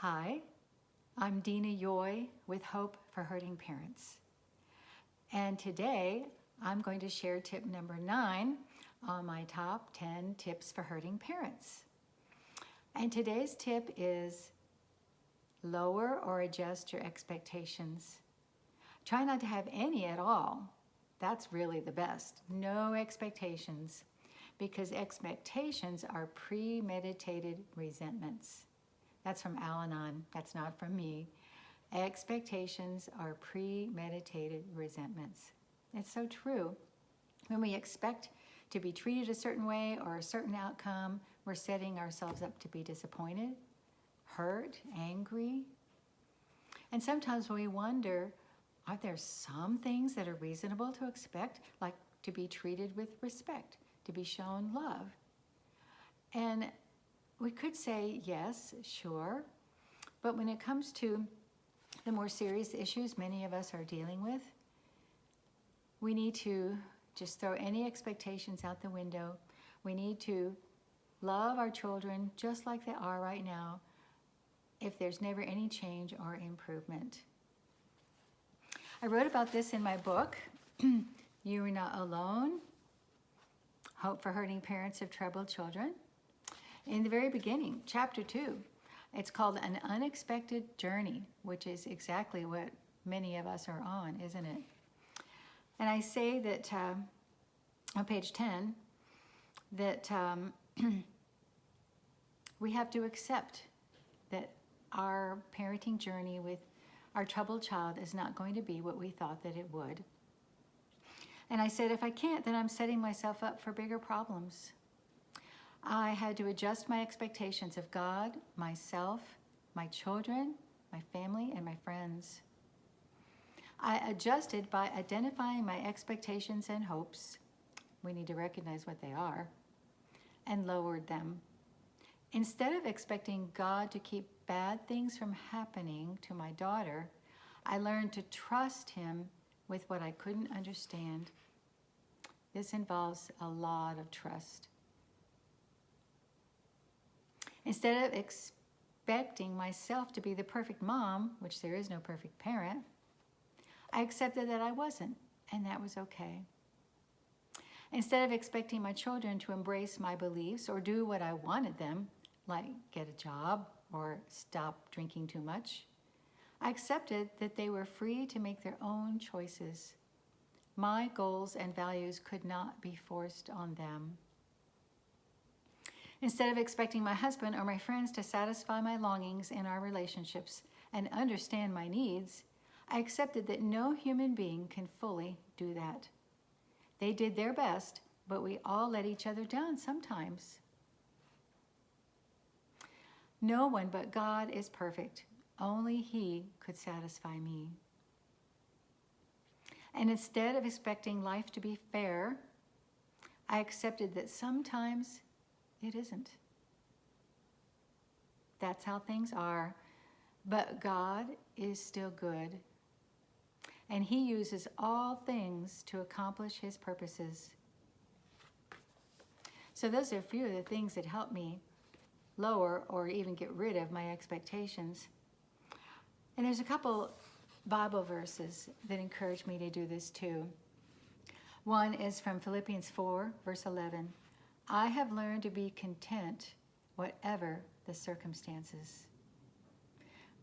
Hi, I'm Dena Yohe with Hope for Hurting Parents. And today I'm going to share tip number 9 on my top 10 tips for hurting parents. And today's tip is lower or adjust your expectations. Try not to have any at all. That's really the best. No expectations, because expectations are premeditated resentments. That's from Al-Anon. That's not from me. Expectations are premeditated resentments. It's so true. When we expect to be treated a certain way or a certain outcome, we're setting ourselves up to be disappointed, hurt, angry. And sometimes we wonder, are there some things that are reasonable to expect, like to be treated with respect, to be shown love? And we could say, yes, sure. But when it comes to the more serious issues many of us are dealing with, we need to just throw any expectations out the window. We need to love our children just like they are right now, if there's never any change or improvement. I wrote about this in my book, You Are Not Alone, Hope for Hurting Parents of Troubled Children. In the very beginning, chapter 2, it's called An Unexpected Journey, which is exactly what many of us are on, isn't it? And I say that on page 10, that we have to accept that our parenting journey with our troubled child is not going to be what we thought that it would. And I said, if I can't, then I'm setting myself up for bigger problems. I had to adjust my expectations of God, myself, my children, my family, and my friends. I adjusted by identifying my expectations and hopes. We need to recognize what they are, and lowered them. Instead of expecting God to keep bad things from happening to my daughter, I learned to trust Him with what I couldn't understand. This involves a lot of trust. Instead of expecting myself to be the perfect mom, which there is no perfect parent, I accepted that I wasn't, and that was okay. Instead of expecting my children to embrace my beliefs or do what I wanted them, like get a job or stop drinking too much, I accepted that they were free to make their own choices. My goals and values could not be forced on them. Instead of expecting my husband or my friends to satisfy my longings in our relationships and understand my needs, I accepted that no human being can fully do that. They did their best, but we all let each other down sometimes. No one but God is perfect. Only He could satisfy me. And instead of expecting life to be fair, I accepted that sometimes it isn't. That's how things are. But God is still good. And He uses all things to accomplish His purposes. So those are a few of the things that help me lower or even get rid of my expectations. And there's a couple Bible verses that encourage me to do this too. One is from Philippians 4, verse 11. I have learned to be content whatever the circumstances.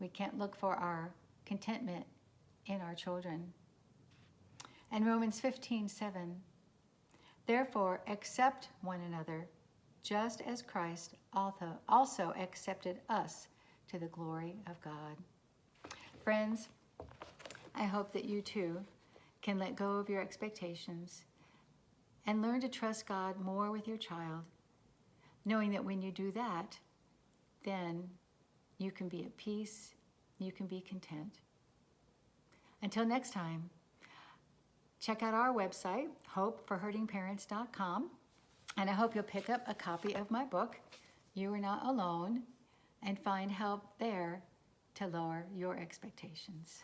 We can't look for our contentment in our children. And Romans 15:7. Therefore, accept one another, just as Christ also accepted us to the glory of God. Friends, I hope that you too can let go of your expectations and learn to trust God more with your child, knowing that when you do that, then you can be at peace, you can be content. Until next time, check out our website, hopeforhurtingparents.com, and I hope you'll pick up a copy of my book, You Are Not Alone, and find help there to lower your expectations.